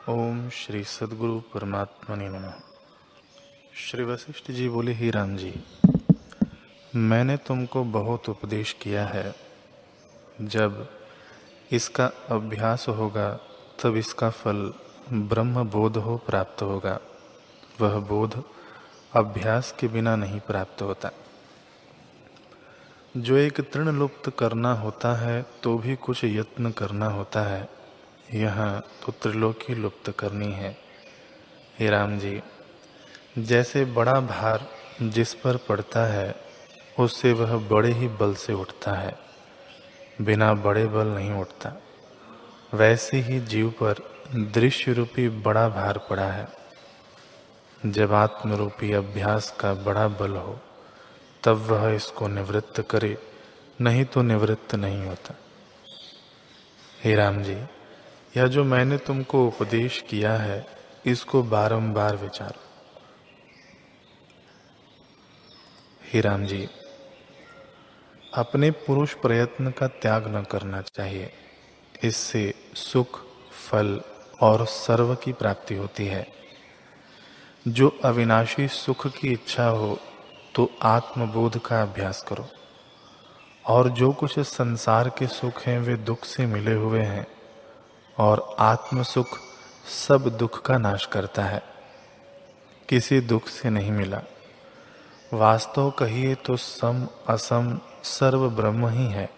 ओम श्री सद्गुरु परमात्मने नमः। श्री वशिष्ठ जी बोले, ही राम जी, मैंने तुमको बहुत उपदेश किया है। जब इसका अभ्यास होगा तब इसका फल ब्रह्म बोध हो प्राप्त होगा। वह बोध अभ्यास के बिना नहीं प्राप्त होता। जो एक तृण लुप्त करना होता है तो भी कुछ यत्न करना होता है। यहाँ तो त्रिलोकी लुप्त करनी है। हे राम जी, जैसे बड़ा भार जिस पर पड़ता है उससे वह बड़े ही बल से उठता है, बिना बड़े बल नहीं उठता। वैसे ही जीव पर दृश्य रूपी बड़ा भार पड़ा है। जब आत्म रूपी अभ्यास का बड़ा बल हो तब वह इसको निवृत्त करे, नहीं तो निवृत्त नहीं होता। हे राम जी, यह जो मैंने तुमको उपदेश किया है इसको बारंबार विचारो। हे राम जी, अपने पुरुष प्रयत्न का त्याग न करना चाहिए। इससे सुख, फल और सर्व की प्राप्ति होती है। जो अविनाशी सुख की इच्छा हो तो आत्मबोध का अभ्यास करो। और जो कुछ संसार के सुख हैं वे दुख से मिले हुए हैं, और आत्म सुख सब दुख का नाश करता है, किसी दुख से नहीं मिला। वास्तव कहिए तो सम असम सर्व ब्रह्म ही है,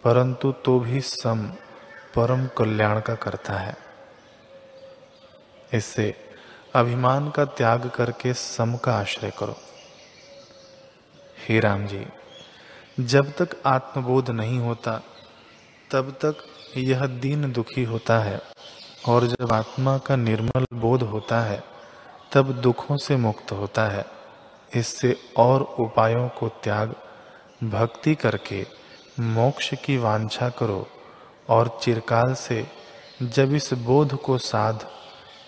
परंतु तो भी सम परम कल्याण का करता है। इससे अभिमान का त्याग करके सम का आश्रय करो। हे राम जी, जब तक आत्मबोध नहीं होता तब तक यह दीन दुखी होता है, और जब आत्मा का निर्मल बोध होता है तब दुखों से मुक्त होता है। इससे और उपायों को त्याग भक्ति करके मोक्ष की वांछा करो, और चिरकाल से जब इस बोध को साध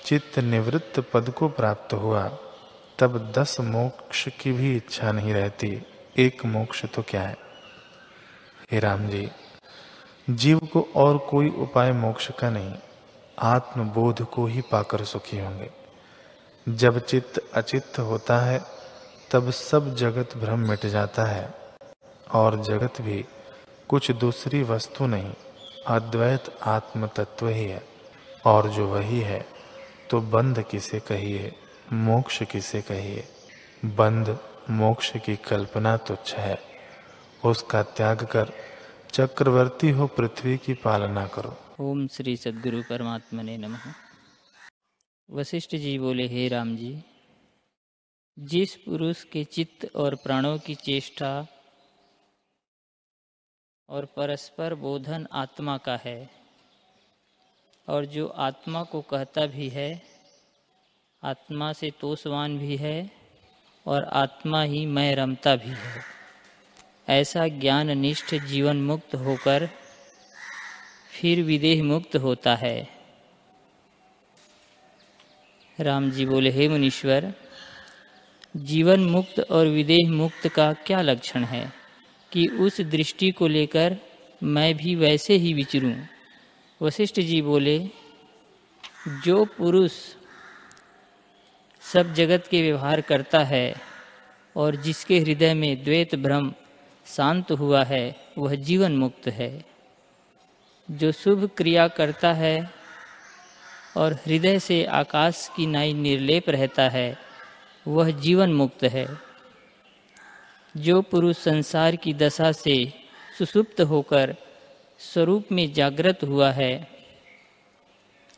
चित्त निवृत्त पद को प्राप्त हुआ तब 10 मोक्ष की भी इच्छा नहीं रहती। एक मोक्ष तो क्या है। हे राम जी, जीव को और कोई उपाय मोक्ष का नहीं, आत्मबोध को ही पाकर सुखी होंगे। जब चित्त अचित्त होता है तब सब जगत भ्रम मिट जाता है, और जगत भी कुछ दूसरी वस्तु नहीं, अद्वैत आत्म तत्व ही है। और जो वही है तो बंध किसे कहिए, मोक्ष किसे कहिए। बंध मोक्ष की कल्पना तुच्छ है, उसका त्याग कर चक्रवर्ती हो पृथ्वी की पालना करो। ओम श्री सद्गुरु परमात्मने नमः। वशिष्ठ जी बोले, हे राम जी, जिस पुरुष के चित्त और प्राणों की चेष्टा और परस्पर बोधन आत्मा का है, और जो आत्मा को कहता भी है, आत्मा से तोषवान भी है, और आत्मा ही मैं रमता भी है, ऐसा ज्ञान निष्ठ जीवन मुक्त होकर फिर विदेह मुक्त होता है। राम जी बोले, हे मुनीश्वर, जीवन मुक्त और विदेह मुक्त का क्या लक्षण है कि उस दृष्टि को लेकर मैं भी वैसे ही विचरूं। वशिष्ठ जी बोले, जो पुरुष सब जगत के व्यवहार करता है और जिसके हृदय में द्वैत भ्रम शांत हुआ है वह जीवन मुक्त है। जो शुभ क्रिया करता है और हृदय से आकाश की नाई निर्लेप रहता है वह जीवन मुक्त है। जो पुरुष संसार की दशा से सुसुप्त होकर स्वरूप में जागृत हुआ है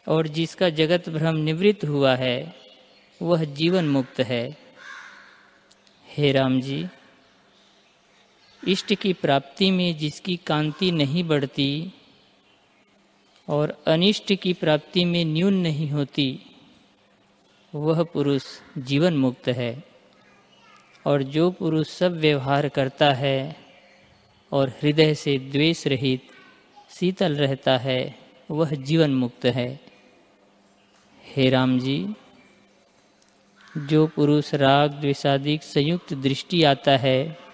और जिसका जगत भ्रम निवृत्त हुआ है वह जीवन मुक्त है। हे राम जी, इष्ट की प्राप्ति में जिसकी कांति नहीं बढ़ती और अनिष्ट की प्राप्ति में न्यून नहीं होती वह पुरुष जीवन मुक्त है। और जो पुरुष सब व्यवहार करता है और हृदय से द्वेष रहित शीतल रहता है वह जीवन मुक्त है। हे राम जी, जो पुरुष राग द्वेषादिक संयुक्त दृष्टि आता है,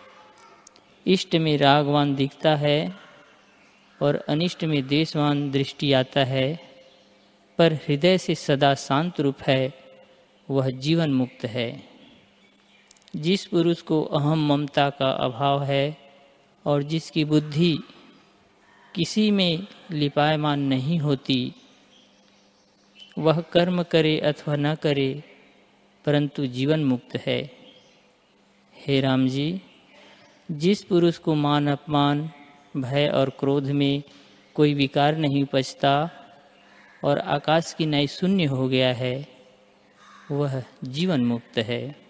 इष्ट में रागवान दिखता है और अनिष्ट में द्वेषवान दृष्टि आता है, पर हृदय से सदा शांत रूप है, वह जीवन मुक्त है। जिस पुरुष को अहम ममता का अभाव है और जिसकी बुद्धि किसी में लिपायमान नहीं होती, वह कर्म करे अथवा न करे परंतु जीवन मुक्त है। हे राम जी, जिस पुरुष को मान अपमान, भय और क्रोध में कोई विकार नहीं उपजता और आकाश की नाई शून्य हो गया है, वह जीवन मुक्त है।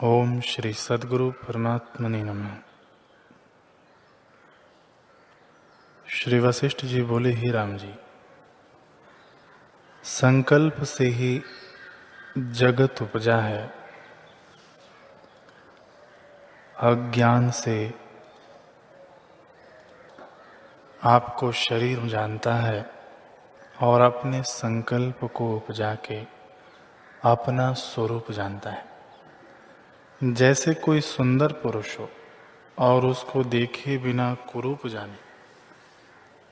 ओम श्री सद्गुरु परमात्मने नमः। श्री वशिष्ठ जी बोले, ही राम जी, संकल्प से ही जगत उपजा है, अज्ञान से आपको शरीर जानता है और अपने संकल्प को उपजा के अपना स्वरूप जानता है। जैसे कोई सुंदर पुरुष हो और उसको देखे बिना कुरूप जाने,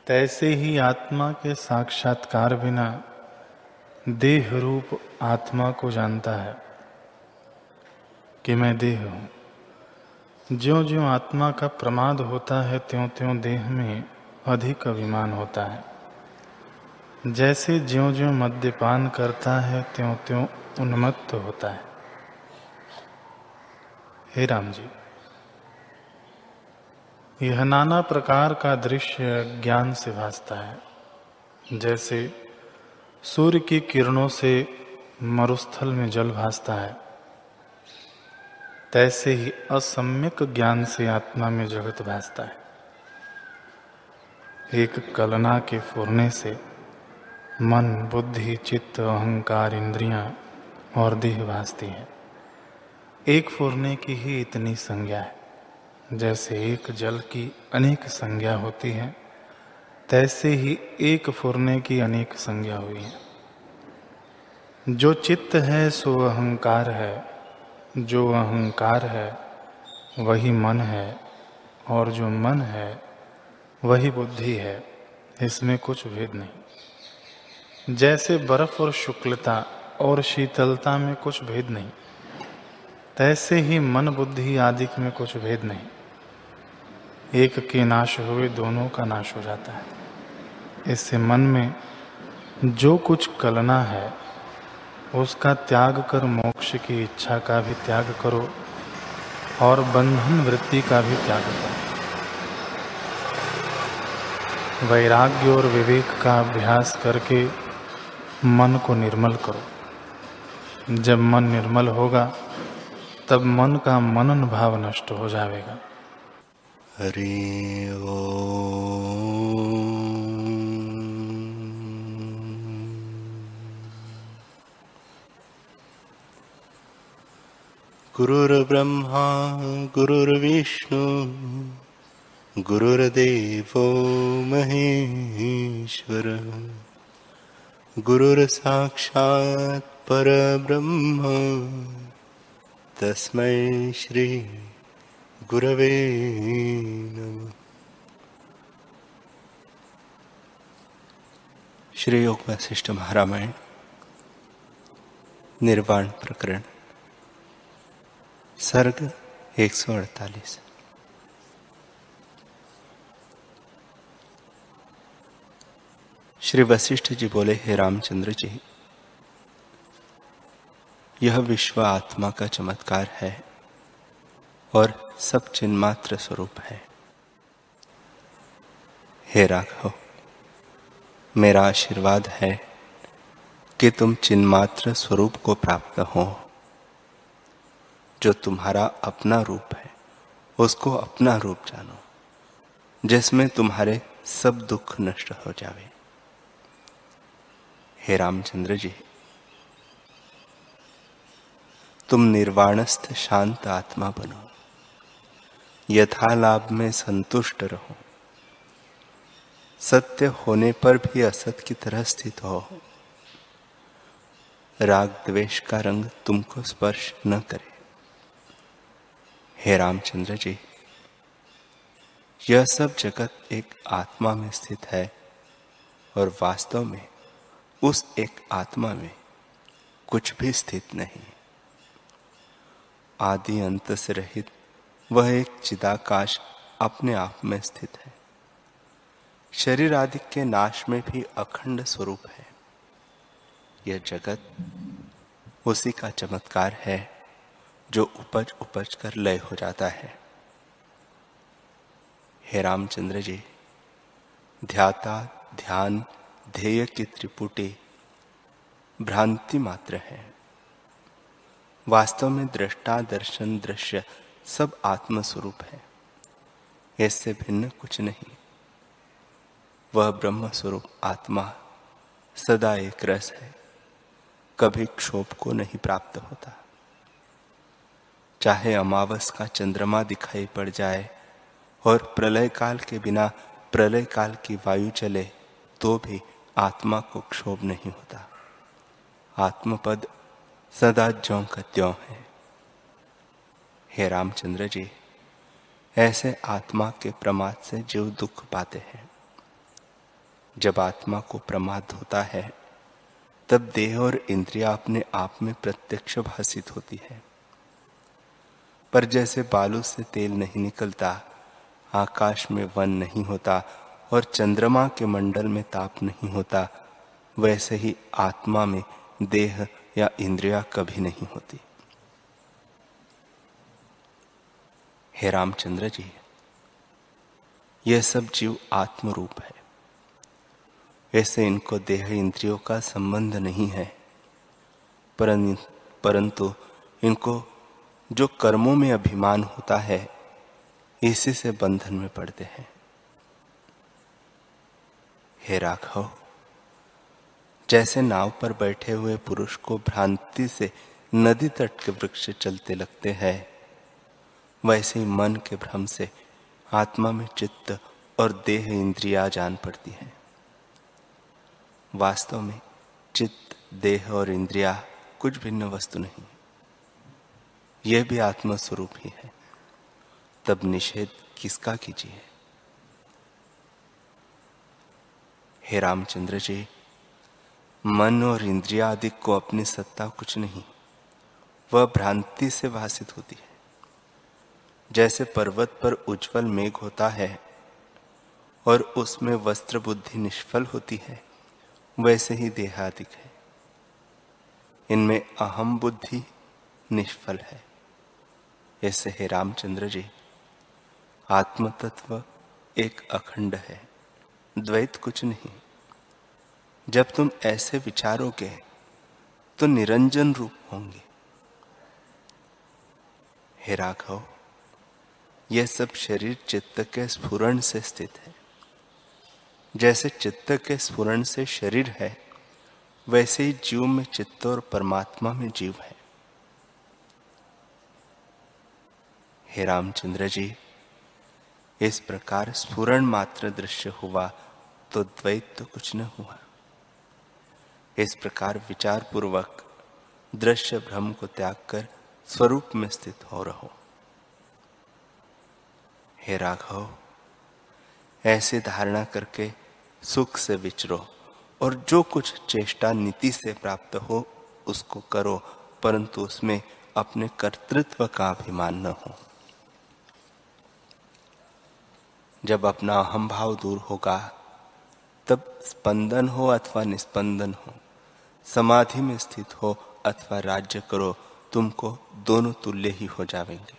तैसे ही आत्मा के साक्षात्कार बिना देह रूप आत्मा को जानता है कि मैं देह हूं। ज्यों ज्यों आत्मा का प्रमाद होता है, त्यों त्यों देह में अधिक अभिमान होता है। जैसे ज्यों ज्यों मद्यपान करता है, त्यों त्यों उन्मत्त होता है। हे राम जी, यह नाना प्रकार का दृश्य ज्ञान से भासता है। जैसे सूर्य की किरणों से मरुस्थल में जल भासता है, तैसे ही असम्यक ज्ञान से आत्मा में जगत भासता है। एक कलना के फूरने से मन, बुद्धि, चित्त, अहंकार, इंद्रियां और देह भासती है। एक फूरने की ही इतनी संज्ञा है। जैसे एक जल की अनेक संज्ञा होती है, तैसे ही एक फुरने की अनेक संज्ञा हुई है। जो चित्त है सो अहंकार है, जो अहंकार है वही मन है, और जो मन है वही बुद्धि है। इसमें कुछ भेद नहीं। जैसे बर्फ और शुक्लता और शीतलता में कुछ भेद नहीं, तैसे ही मन, बुद्धि आदि में कुछ भेद नहीं। एक के नाश हुए दोनों का नाश हो जाता है। इससे मन में जो कुछ कलना है उसका त्याग कर मोक्ष की इच्छा का भी त्याग करो और बंधन वृत्ति का भी त्याग करो। वैराग्य और विवेक का अभ्यास करके मन को निर्मल करो। जब मन निर्मल होगा तब मन का मनन भाव नष्ट हो जाएगा। हरि ओम। गुरुर्ब्रह्मा गुरुर्विष्णु गुरुर्देवो महेश्वर, गुरुर्साक्षात् परब्रह्म तस्मै श्री गुरवे नमः। श्री योग वशिष्ठ महारामायण निर्वाण प्रकरण सर्ग 148। श्री वशिष्ठ जी बोले, हे रामचंद्र जी, यह विश्व आत्मा का चमत्कार है और सब चिन्मात्र स्वरूप है। हे राघव, मेरा आशीर्वाद है कि तुम चिन्मात्र स्वरूप को प्राप्त हो। जो तुम्हारा अपना रूप है उसको अपना रूप जानो, जिसमें तुम्हारे सब दुख नष्ट हो जावे। हे रामचंद्र जी, तुम निर्वाणस्थ शांत आत्मा बनो, यथा लाभ में संतुष्ट रहो, सत्य होने पर भी असत की तरह स्थित हो, राग द्वेष का रंग तुमको स्पर्श न करे। हे रामचंद्र जी, यह सब जगत एक आत्मा में स्थित है और वास्तव में उस एक आत्मा में कुछ भी स्थित नहीं। आदि अंत से रहित वह एक चिदाकाश अपने आप में स्थित है। शरीर आदि के नाश में भी अखंड स्वरूप है। यह जगत उसी का चमत्कार है जो उपज उपज कर लय हो जाता है। हे रामचंद्र जी, ध्याता ध्यान ध्येय की त्रिपुटी भ्रांति मात्र है। वास्तव में दृष्टा दर्शन दृश्य सब आत्म स्वरूप है। इससे भिन्न कुछ नहीं। वह ब्रह्म स्वरूप आत्मा सदा एक रस है, कभी क्षोभ को नहीं प्राप्त होता। चाहे अमावस का चंद्रमा दिखाई पड़ जाए और प्रलय काल के बिना प्रलय काल की वायु चले तो भी आत्मा को क्षोभ नहीं होता। आत्मपद सदा ज्यों का त्यों है। हे रामचंद्र जी, ऐसे आत्मा के प्रमाद से जीव दुख पाते हैं। जब आत्मा को प्रमाद होता है तब देह और इंद्रियां अपने आप में प्रत्यक्ष भासित होती है। पर जैसे बालू से तेल नहीं निकलता, आकाश में वन नहीं होता और चंद्रमा के मंडल में ताप नहीं होता, वैसे ही आत्मा में देह या इंद्रियां कभी नहीं होती। हे रामचंद्र जी, यह सब जीव आत्मरूप है। ऐसे इनको देह इंद्रियों का संबंध नहीं है, परंतु इनको जो कर्मों में अभिमान होता है, इसी से बंधन में पड़ते हैं। हे राघव, जैसे नाव पर बैठे हुए पुरुष को भ्रांति से नदी तट के वृक्ष चलते लगते हैं, वैसे ही मन के भ्रम से आत्मा में चित्त और देह इंद्रियां जान पड़ती हैं। वास्तव में चित्त, देह और इंद्रियां कुछ भिन्न वस्तु नहीं, यह भी आत्म स्वरूप ही है। तब निषेध किसका कीजिए? हे रामचंद्र जी, मन और इंद्रिया आदि को अपनी सत्ता कुछ नहीं, वह भ्रांति से भासित होती है। जैसे पर्वत पर उज्जवल मेघ होता है और उसमें वस्त्र बुद्धि निष्फल होती है, वैसे ही देहादिक है। इनमें अहम बुद्धि निष्फल है। ऐसे हे रामचंद्र जी, आत्म तत्व एक अखंड है, द्वैत कुछ नहीं। जब तुम ऐसे विचारोगे तो निरंजन रूप होंगे। हे राघव, यह सब शरीर चित्त के स्फुरण से स्थित है। जैसे चित्त के स्फुरण से शरीर है, वैसे ही जीव में चित्त और परमात्मा में जीव है। हे रामचंद्र जी, इस प्रकार स्फुरण मात्र दृश्य हुआ तो द्वैत तो कुछ न हुआ। इस प्रकार विचार पूर्वक दृश्य भ्रम को त्याग कर स्वरूप में स्थित हो रहो। हे राघव, ऐसी धारणा करके सुख से विचरो और जो कुछ चेष्टा नीति से प्राप्त हो उसको करो, परंतु उसमें अपने कर्तृत्व का अभिमान न हो। जब अपना अहम भाव दूर होगा, तब स्पंदन हो अथवा निस्पंदन हो, समाधि में स्थित हो अथवा राज्य करो, तुमको दोनों तुल्य ही हो जाएंगे।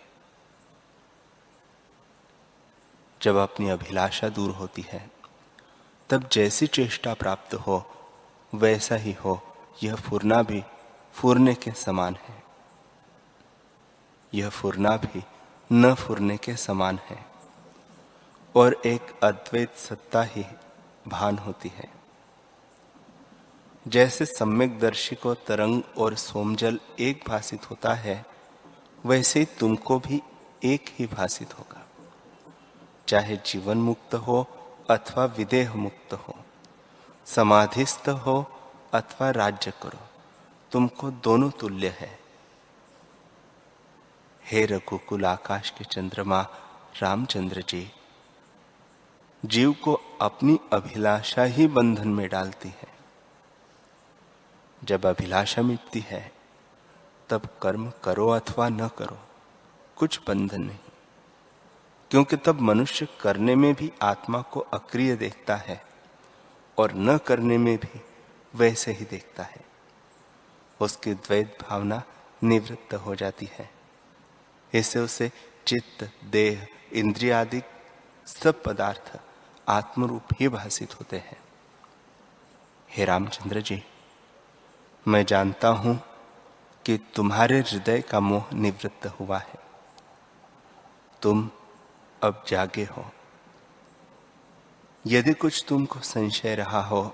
जब अपनी अभिलाषा दूर होती है, तब जैसी चेष्टा प्राप्त हो वैसा ही हो। यह फुरना भी फुरने के समान है, यह फुरना भी न फुरने के समान है, और एक अद्वैत सत्ता ही भान होती है। जैसे सम्यकदर्शी को तरंग और सोमजल एक भासित होता है, वैसे ही तुमको भी एक ही भासित होगा। चाहे जीवन मुक्त हो अथवा विदेह मुक्त हो, समाधिस्थ हो अथवा राज्य करो, तुमको दोनों तुल्य है। हे रघुकुल आकाश के चंद्रमा रामचंद्र जी, जीव को अपनी अभिलाषा ही बंधन में डालती है। जब अभिलाषा मिटती है तब कर्म करो अथवा न करो, कुछ बंधन नहीं, क्योंकि तब मनुष्य करने में भी आत्मा को अक्रिय देखता है और न करने में भी वैसे ही देखता है। उसकी द्वैत भावना निवृत्त हो जाती है। इससे उसे चित्त, देह, इंद्रिय आदि सब पदार्थ आत्मरूप ही भासित होते हैं। हे रामचंद्र जी, मैं जानता हूं कि तुम्हारे हृदय का मोह निवृत्त हुआ है। तुम अब जागे हो। यदि कुछ तुमको संशय रहा हो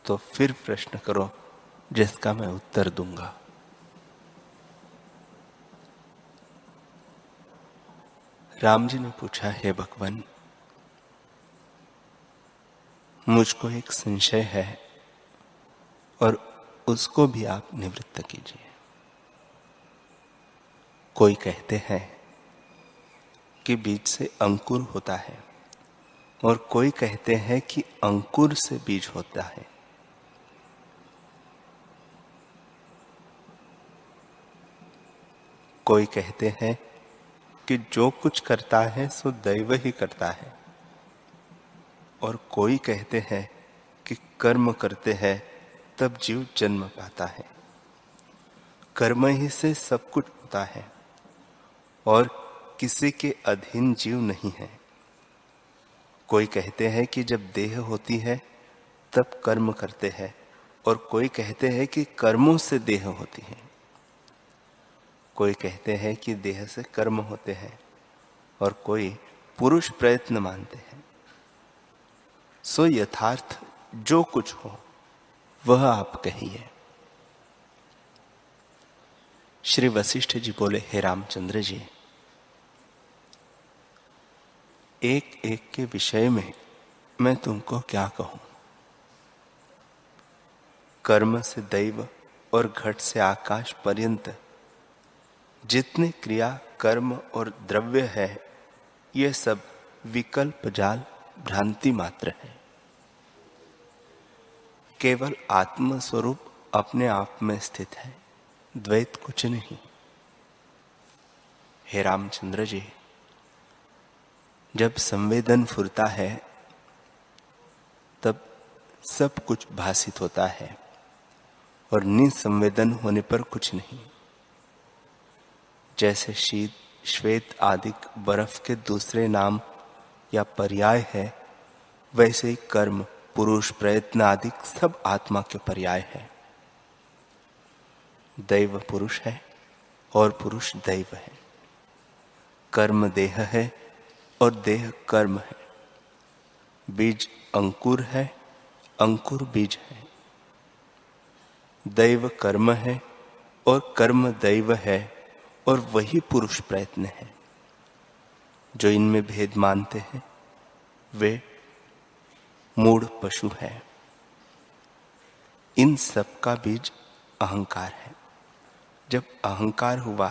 तो फिर प्रश्न करो, जिसका मैं उत्तर दूंगा। राम जी ने पूछा, हे भगवान, मुझको एक संशय है और उसको भी आप निवृत्त कीजिए। कोई कहते हैं कि बीज से अंकुर होता है और कोई कहते हैं कि अंकुर से बीज होता है। कोई कहते हैं कि जो कुछ करता है सो दैव ही करता है, और कोई कहते हैं कि कर्म करते हैं तब जीव जन्म पाता है। कर्म ही से सब कुछ होता है और किसी के अधीन जीव नहीं है। कोई कहते हैं कि जब देह होती है तब कर्म करते हैं, और कोई कहते हैं कि कर्मों से देह होती है। कोई कहते हैं कि देह से कर्म होते हैं और कोई पुरुष प्रयत्न मानते हैं। सो यथार्थ जो कुछ हो वह आप कहिए। श्री वशिष्ठ जी बोले, हे रामचंद्र जी, एक एक के विषय में मैं तुमको क्या कहूं। कर्म से दैव और घट से आकाश पर्यंत जितने क्रिया, कर्म और द्रव्य है, ये सब विकल्प जाल, भ्रांति मात्र है। केवल आत्म स्वरूप अपने आप में स्थित है, द्वैत कुछ नहीं। हे रामचंद्र जी, जब संवेदन फुरता है तब सब कुछ भासित होता है और निसंवेदन होने पर कुछ नहीं। जैसे शीत, श्वेत आदि बर्फ के दूसरे नाम या पर्याय है, वैसे ही कर्म, पुरुष, प्रयत्न आदि सब आत्मा के पर्याय है। दैव पुरुष है और पुरुष दैव है। कर्म देह है और देह कर्म है। बीज अंकुर है, अंकुर बीज है। दैव कर्म है और कर्म दैव है, और वही पुरुष प्रयत्न है। जो इनमें भेद मानते हैं वे मूढ़ पशु है। इन सब का बीज अहंकार है। जब अहंकार हुआ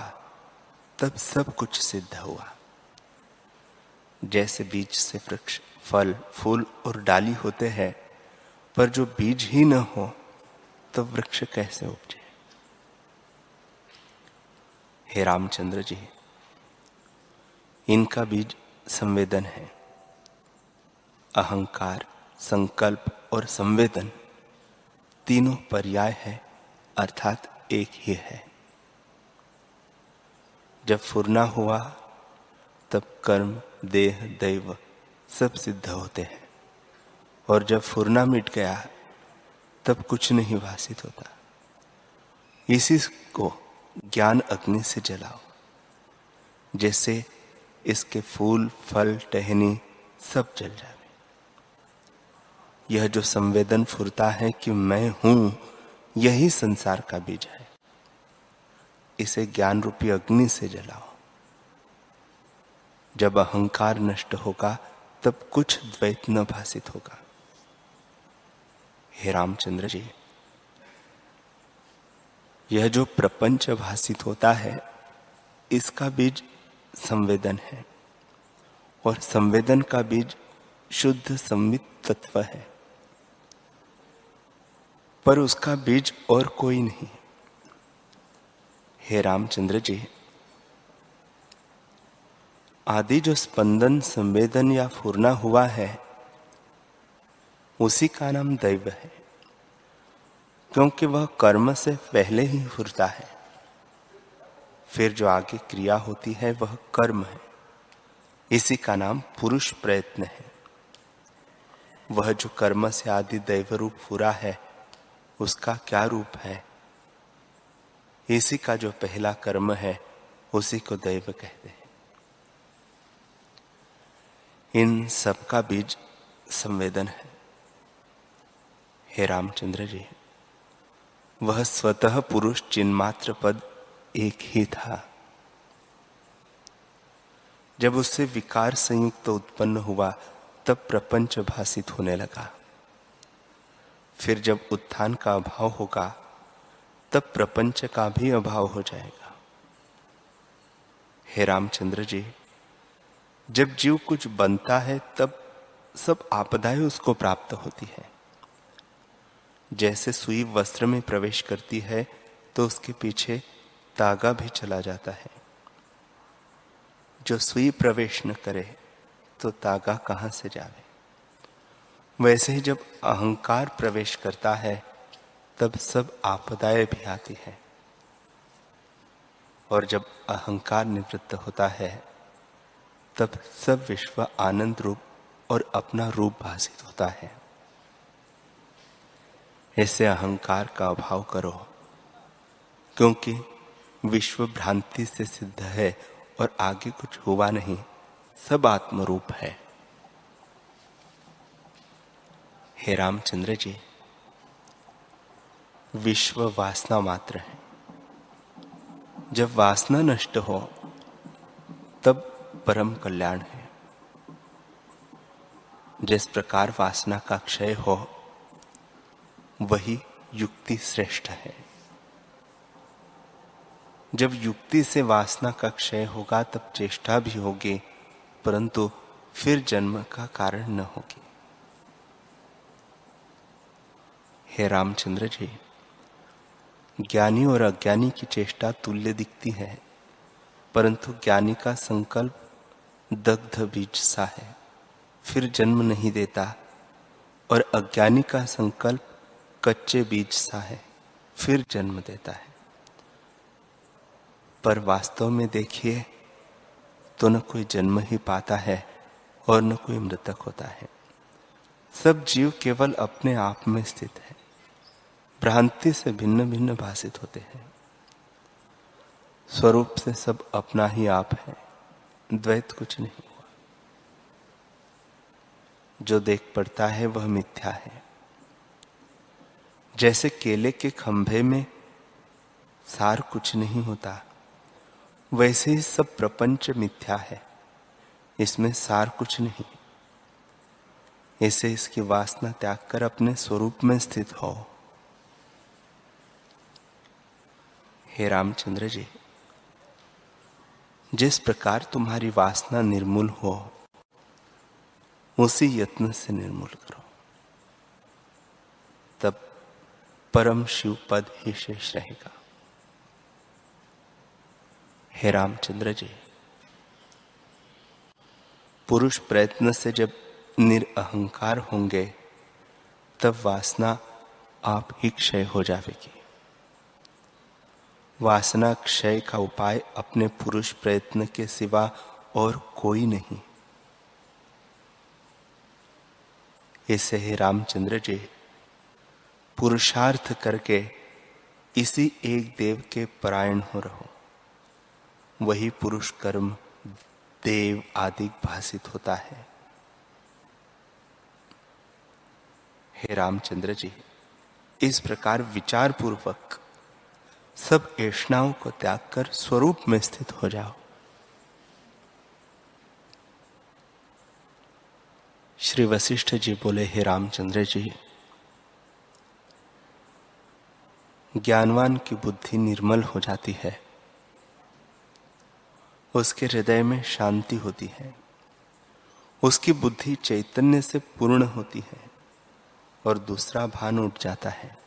तब सब कुछ सिद्ध हुआ। जैसे बीज से वृक्ष, फल, फूल और डाली होते हैं, पर जो बीज ही न हो तो वृक्ष कैसे उपजे। हे रामचंद्र जी, इनका बीज संवेदन है। अहंकार, संकल्प और संवेदन तीनों पर्याय है, अर्थात एक ही है। जब फुरना हुआ तब कर्म, देह, दैव सब सिद्ध होते हैं, और जब फुरना मिट गया तब कुछ नहीं भासित होता। इसी को ज्ञान अग्नि से जलाओ, जैसे इसके फूल, फल, टहनी सब जल जावे। यह जो संवेदन फुरता है कि मैं हूं, यही संसार का बीज है। इसे ज्ञान रूपी अग्नि से जलाओ। जब अहंकार नष्ट होगा तब कुछ द्वैत न भासित होगा। हे रामचंद्र जी, यह जो प्रपंच भासित होता है, इसका बीज संवेदन है, और संवेदन का बीज शुद्ध संवित तत्व है। पर उसका बीज और कोई नहीं। हे रामचंद्र जी, आदि जो स्पंदन, संवेदन या फूरना हुआ है, उसी का नाम दैव है, क्योंकि वह कर्म से पहले ही फुरता है। फिर जो आगे क्रिया होती है वह कर्म है। इसी का नाम पुरुष प्रयत्न है। वह जो कर्म से आदि दैव रूप फुरा है, उसका क्या रूप है? इसी का जो पहला कर्म है, उसी को दैव कहते हैं। इन सबका बीज संवेदन है। हे रामचंद्र जी, वह स्वतः पुरुष चिन्मात्र पद एक ही था। जब उससे विकार संयुक्त उत्पन्न हुआ, तब प्रपंच भासित होने लगा। फिर जब उत्थान का अभाव होगा, तब प्रपंच का भी अभाव हो जाएगा। हे रामचंद्र जी, जब जीव कुछ बनता है, तब सब आपदाएं उसको प्राप्त होती है। जैसे सुई वस्त्र में प्रवेश करती है, तो उसके पीछे तागा भी चला जाता है। जो सुई प्रवेश न करे, तो तागा कहां से जावे? वैसे ही जब अहंकार प्रवेश करता है, तब सब आपदाएं भी आती है। और जब अहंकार निवृत्त होता है, तब सब विश्व आनंद रूप और अपना रूप भासित होता है। ऐसे अहंकार का अभाव करो, क्योंकि विश्व भ्रांति से सिद्ध है और आगे कुछ हुआ नहीं, सब आत्मरूप है। हे रामचंद्र जी, विश्व वासना मात्र है। जब वासना नष्ट हो, तब परम कल्याण है। जिस प्रकार वासना का क्षय हो, वही युक्ति श्रेष्ठ है। जब युक्ति से वासना का क्षय होगा, तब चेष्टा भी होगी, परंतु फिर जन्म का कारण न होगी। हे रामचंद्र जी, ज्ञानी और अज्ञानी की चेष्टा तुल्य दिखती है, परंतु ज्ञानी का संकल्प दग्ध बीज सा है, फिर जन्म नहीं देता, और अज्ञानी का संकल्प कच्चे बीज सा है, फिर जन्म देता है। पर वास्तव में देखिए तो न कोई जन्म ही पाता है और न कोई मृतक होता है। सब जीव केवल अपने आप में स्थित है, भ्रांति से भिन्न भिन्न भासित होते हैं। स्वरूप से सब अपना ही आप है, द्वैत कुछ नहीं हुआ। जो देख पड़ता है वह मिथ्या है। जैसे केले के खंभे में सार कुछ नहीं होता, वैसे ही सब प्रपंच मिथ्या है, इसमें सार कुछ नहीं। ऐसे इसकी वासना त्याग कर अपने स्वरूप में स्थित हो। हे रामचंद्र जी, जिस प्रकार तुम्हारी वासना निर्मूल हो, उसी यत्न से निर्मूल करो, तब परम शिव पद ही शेष रहेगा। हे रामचंद्र जी, पुरुष प्रयत्न से जब निरअहंकार होंगे, तब वासना आप ही क्षय हो जाएगी। वासना क्षय का उपाय अपने पुरुष प्रयत्न के सिवा और कोई नहीं। ऐसे ही रामचंद्र जी, पुरुषार्थ करके इसी एक देव के परायण हो रहो, वही पुरुष कर्म देव आदि भासित होता है। हे रामचंद्र जी, इस प्रकार विचार पूर्वक सब ऐष्णाओं को त्याग कर स्वरूप में स्थित हो जाओ। श्री वशिष्ठ जी बोले, हे रामचंद्र जी, ज्ञानवान की बुद्धि निर्मल हो जाती है, उसके हृदय में शांति होती है, उसकी बुद्धि चैतन्य से पूर्ण होती है और दूसरा भान उठ जाता है।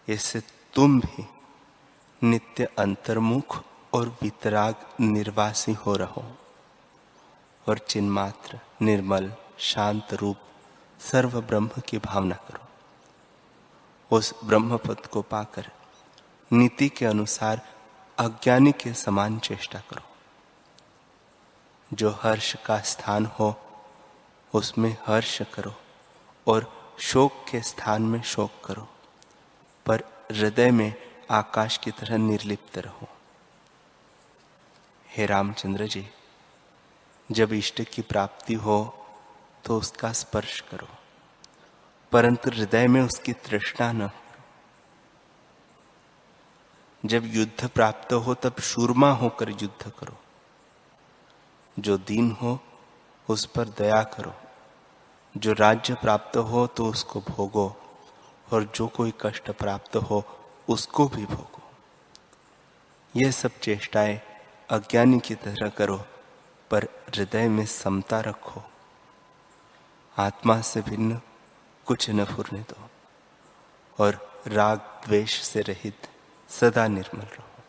इससे तुम भी नित्य अंतर्मुख और वितराग निर्वासी हो रहो और चिन्मात्र निर्मल शांत रूप सर्व ब्रह्म की भावना करो। उस ब्रह्म पद को पाकर नीति के अनुसार अज्ञानी के समान चेष्टा करो। जो हर्ष का स्थान हो उसमें हर्ष करो और शोक के स्थान में शोक करो, पर हृदय में आकाश की तरह निर्लिप्त रहो। हे रामचंद्र जी, जब इष्ट की प्राप्ति हो तो उसका स्पर्श करो, परंतु हृदय में उसकी तृष्णा न हो। जब युद्ध प्राप्त हो तब शूरमा होकर युद्ध करो। जो दीन हो उस पर दया करो। जो राज्य प्राप्त हो तो उसको भोगो, और जो कोई कष्ट प्राप्त हो उसको भी भोगो। ये सब चेष्टाएं अज्ञानी की तरह करो, पर हृदय में समता रखो। आत्मा से भिन्न कुछ न फुरने दो और राग द्वेष से रहित सदा निर्मल रहो।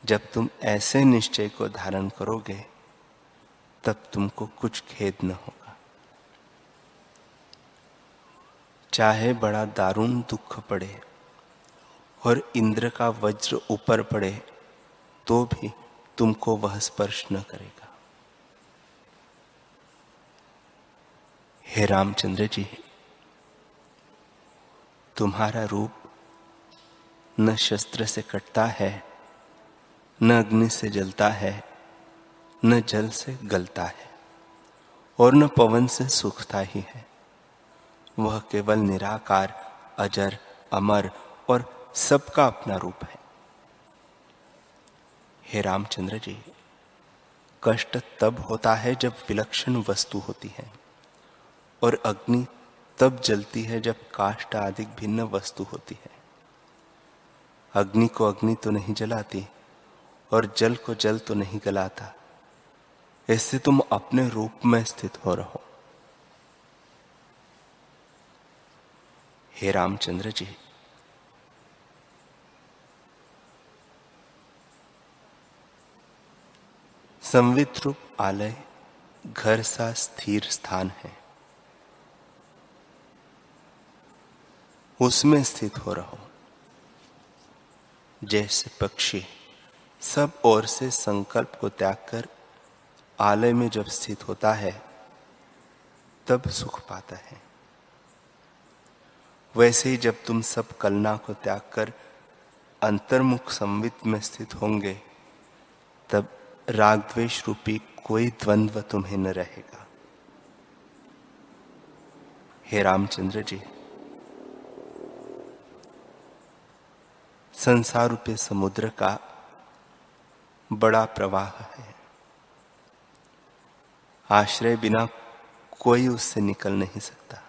जब तुम ऐसे निश्चय को धारण करोगे तब तुमको कुछ खेद न होगा। चाहे बड़ा दारुण दुख पड़े और इंद्र का वज्र ऊपर पड़े तो भी तुमको वह स्पर्श न करेगा। हे रामचंद्र जी, तुम्हारा रूप न शस्त्र से कटता है, न अग्नि से जलता है, न जल से गलता है, और न पवन से सूखता ही है। वह केवल निराकार, अजर, अमर और सबका अपना रूप है। हे रामचंद्र जी, कष्ट तब होता है जब विलक्षण वस्तु होती है, और अग्नि तब जलती है जब काष्ठ आदि भिन्न वस्तु होती है। अग्नि को अग्नि तो नहीं जलाती और जल को जल तो नहीं गलाता। इससे तुम अपने रूप में स्थित हो रहो। हे रामचंद्र जी, संवित रूप आलय घर सा स्थिर स्थान है, उसमें स्थित हो रहो। जैसे पक्षी सब ओर से संकल्प को त्याग कर आलय में जब स्थित होता है तब सुख पाता है, वैसे ही जब तुम सब कलना को त्याग कर अंतर्मुख संवित में स्थित होंगे तब राग द्वेष रूपी कोई द्वंद्व तुम्हें न रहेगा। हे रामचंद्र जी, संसार रूपी समुद्र का बड़ा प्रवाह है। आश्रय बिना कोई उससे निकल नहीं सकता।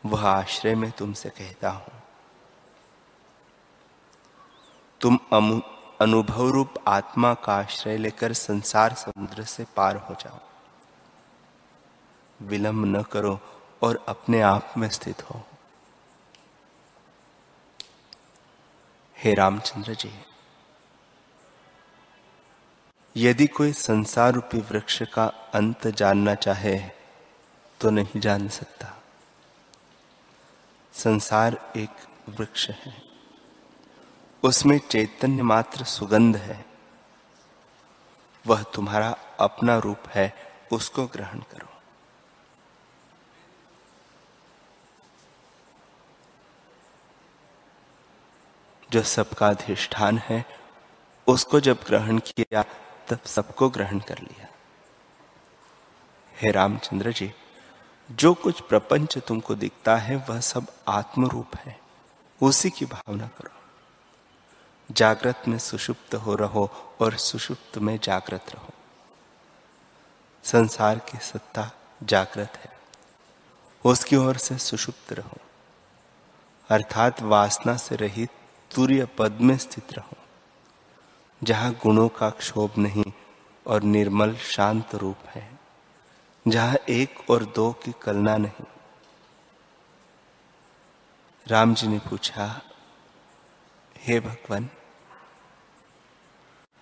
वह आश्रय में तुमसे कहता हूं, तुम अनुभव रूप आत्मा का आश्रय लेकर संसार समुद्र से पार हो जाओ। विलंब न करो और अपने आप में स्थित हो। हे रामचंद्र जी, यदि कोई संसार रूपी वृक्ष का अंत जानना चाहे तो नहीं जान सकता। संसार एक वृक्ष है, उसमें चैतन्य मात्र सुगंध है। वह तुम्हारा अपना रूप है, उसको ग्रहण करो। जो सबका अधिष्ठान है उसको जब ग्रहण किया तब सबको ग्रहण कर लिया। हे रामचंद्र जी, जो कुछ प्रपंच तुमको दिखता है वह सब आत्म रूप है, उसी की भावना करो। जागृत में सुषुप्त हो रहो और सुषुप्त में जागृत रहो। संसार की सत्ता जागृत है, उसकी ओर से सुषुप्त रहो, अर्थात वासना से रहित तुर्य पद में स्थित रहो, जहां गुणों का क्षोभ नहीं और निर्मल शांत रूप है, जहां एक और दो की कलना नहीं। राम जी ने पूछा, हे भगवान,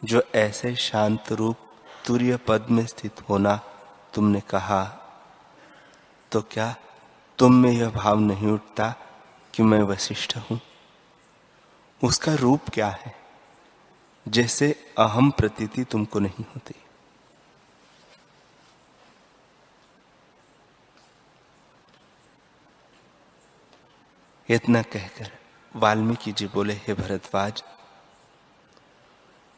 जो ऐसे शांत रूप तुर्य पद में स्थित होना तुमने कहा, तो क्या तुम में यह भाव नहीं उठता कि मैं वशिष्ठ हूं? उसका रूप क्या है, जैसे अहम प्रतीति तुमको नहीं होती? इतना कहकर वाल्मीकि जी बोले, हे भरद्वाज,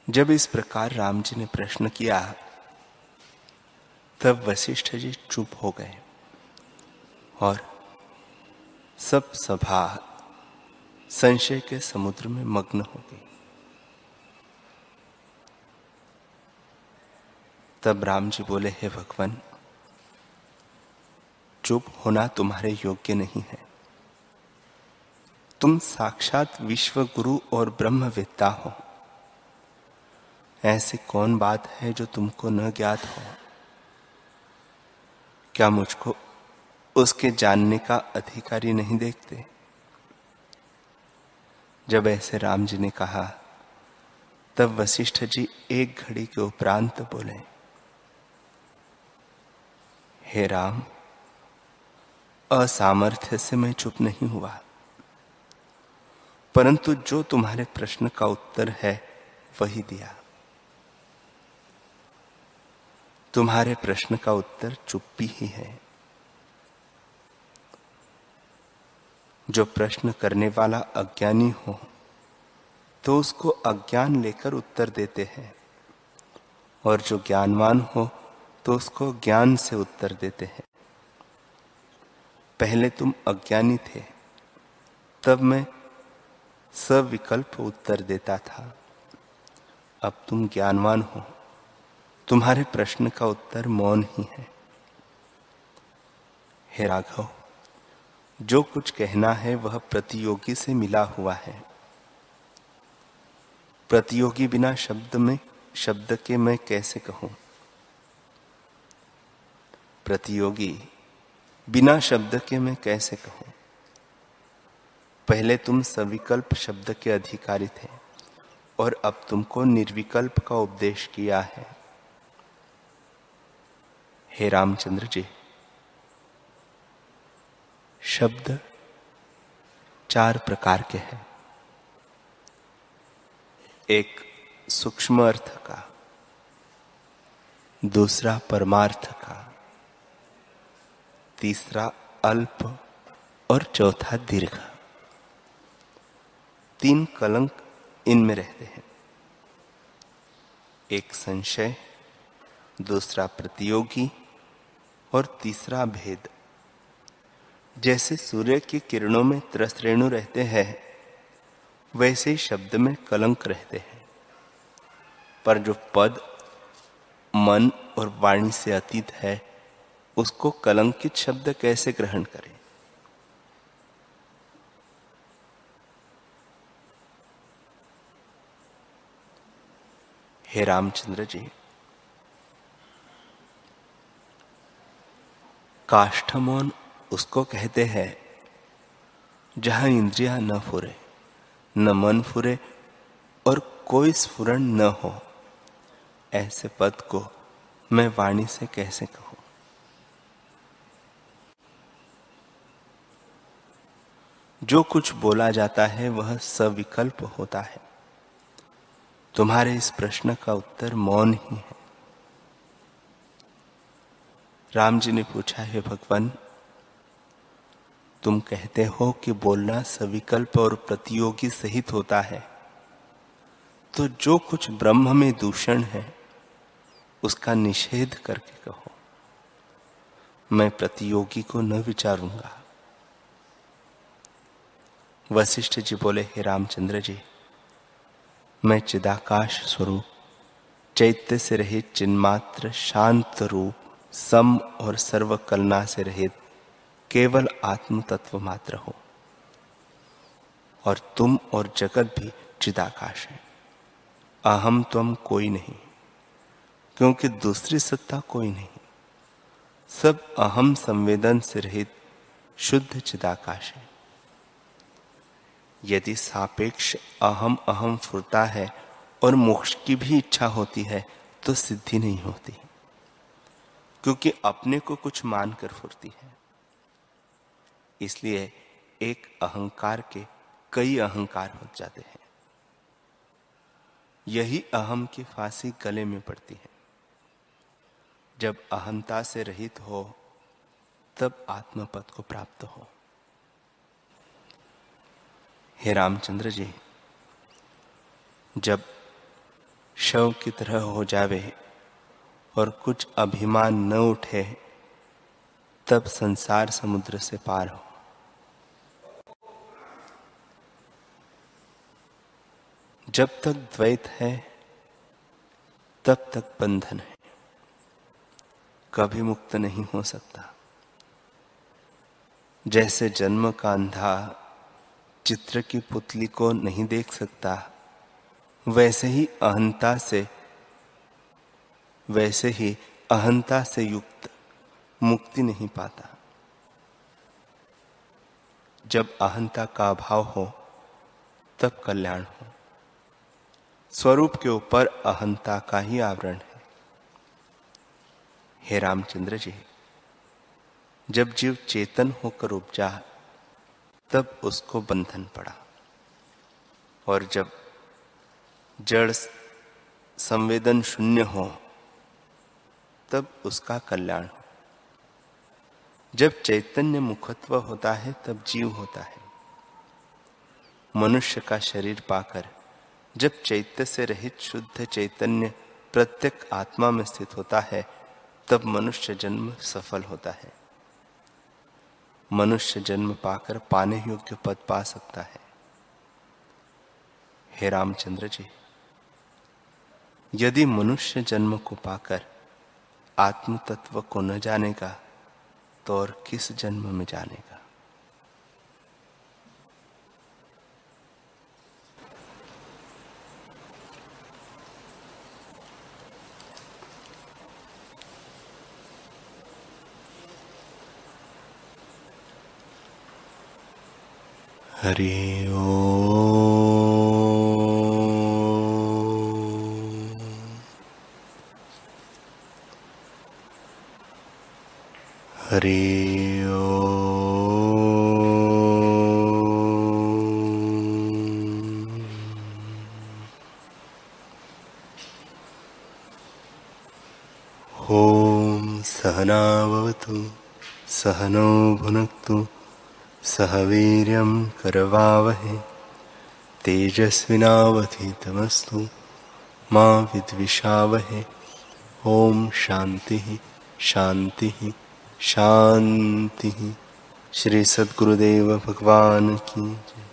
जब इस प्रकार राम जी ने प्रश्न किया तब वशिष्ठ जी चुप हो गए और सब सभा संशय के समुद्र में मग्न हो गई। तब राम जी बोले, हे भगवान, चुप होना तुम्हारे योग्य नहीं है। तुम साक्षात विश्व गुरु और ब्रह्मवेत्ता हो। ऐसी कौन बात है जो तुमको न ज्ञात हो? क्या मुझको उसके जानने का अधिकारी नहीं देखते? जब ऐसे राम जी ने कहा तब वशिष्ठ जी एक घड़ी के उपरांत बोले, हे राम, असामर्थ्य से मैं चुप नहीं हुआ, परंतु जो तुम्हारे प्रश्न का उत्तर है वही दिया। तुम्हारे प्रश्न का उत्तर चुप्पी ही है। जो प्रश्न करने वाला अज्ञानी हो तो उसको अज्ञान लेकर उत्तर देते हैं, और जो ज्ञानवान हो तो उसको ज्ञान से उत्तर देते हैं। पहले तुम अज्ञानी थे, तब मैं सविकल्प उत्तर देता था। अब तुम ज्ञानवान हो, तुम्हारे प्रश्न का उत्तर मौन ही है। हे राघव, जो कुछ कहना है वह प्रतियोगी से मिला हुआ है। प्रतियोगी बिना शब्द के मैं कैसे कहूं? प्रतियोगी बिना शब्द के मैं कैसे कहूं? पहले तुम सविकल्प शब्द के अधिकारी थे और अब तुमको निर्विकल्प का उपदेश किया है। हे रामचंद्र जी, शब्द 4 प्रकार के हैं। एक सूक्ष्म अर्थ का, दूसरा परमार्थ का, तीसरा अल्प और चौथा दीर्घ। 3 कलंक इनमें रहते हैं। एक संशय, दूसरा प्रतियोगी और तीसरा भेद। जैसे सूर्य की किरणों में त्रसरेणु रहते हैं, वैसे ही शब्द में कलंक रहते हैं। पर जो पद मन और वाणी से अतीत है, उसको कलंकित शब्द कैसे ग्रहण करें? हे रामचंद्र जी, काष्ठमौन उसको कहते हैं जहां इंद्रियां न फुरे, न मन फुरे और कोई स्फुरण न हो। ऐसे पद को मैं वाणी से कैसे कहूं? जो कुछ बोला जाता है वह सविकल्प होता है। तुम्हारे इस प्रश्न का उत्तर मौन ही है। राम जी ने पूछा, हे भगवान, तुम कहते हो कि बोलना सविकल्प और प्रतियोगी सहित होता है, तो जो कुछ ब्रह्म में दूषण है उसका निषेध करके कहो। मैं प्रतियोगी को न विचारूंगा। वशिष्ठ जी बोले, हे रामचंद्र जी, मैं चिदाकाश स्वरूप, चैत्य से रहित चिन्मात्र शांत रूप, सम और सर्व कलना से रहित केवल आत्म तत्व मात्र हो, और तुम और जगत भी चिदाकाश है। अहम त्वम कोई नहीं, क्योंकि दूसरी सत्ता कोई नहीं। सब अहम संवेदन से रहित शुद्ध चिदाकाश है। यदि सापेक्ष अहम अहम फुरता है और मोक्ष की भी इच्छा होती है तो सिद्धि नहीं होती, क्योंकि अपने को कुछ मानकर फुरती है। इसलिए एक अहंकार के कई अहंकार हो जाते हैं। यही अहम की फांसी गले में पड़ती है। जब अहंता से रहित हो तब आत्मपद को प्राप्त हो। हे रामचंद्र जी, जब शव की तरह हो जावे और कुछ अभिमान न उठे तब संसार समुद्र से पार हो। जब तक द्वैत है तब तक बंधन है, कभी मुक्त नहीं हो सकता। जैसे जन्म का अंधा चित्र की पुतली को नहीं देख सकता, वैसे ही अहंता से युक्त मुक्ति नहीं पाता। जब अहंता का अभाव हो तब कल्याण हो। स्वरूप के ऊपर अहंता का ही आवरण है। हे रामचंद्र जी, जब जीव चेतन होकर उपजा तब उसको बंधन पड़ा, और जब जड़ संवेदन शून्य हो तब उसका कल्याण हो। जब चैतन्य मुखत्व होता है तब जीव होता है। मनुष्य का शरीर पाकर जब चैत्य से रहित शुद्ध चैतन्य प्रत्येक आत्मा में स्थित होता है तब मनुष्य जन्म सफल होता है। मनुष्य जन्म पाकर पाने योग्य पद पा सकता है। हे रामचंद्र जी, यदि मनुष्य जन्म को पाकर आत्म तत्व को न जानेगा तो और किस जन्म में जानेगा। हरि ओम। हरि ओम। ओम सहना भवतु सहनो भुनक्तु सह वीर्यं करवावहै तेजस्विनावधीतमस्तु मा विद्विषावहै। ओम शांति शांति शांति। श्री सद्गुरुदेव भगवान की जय।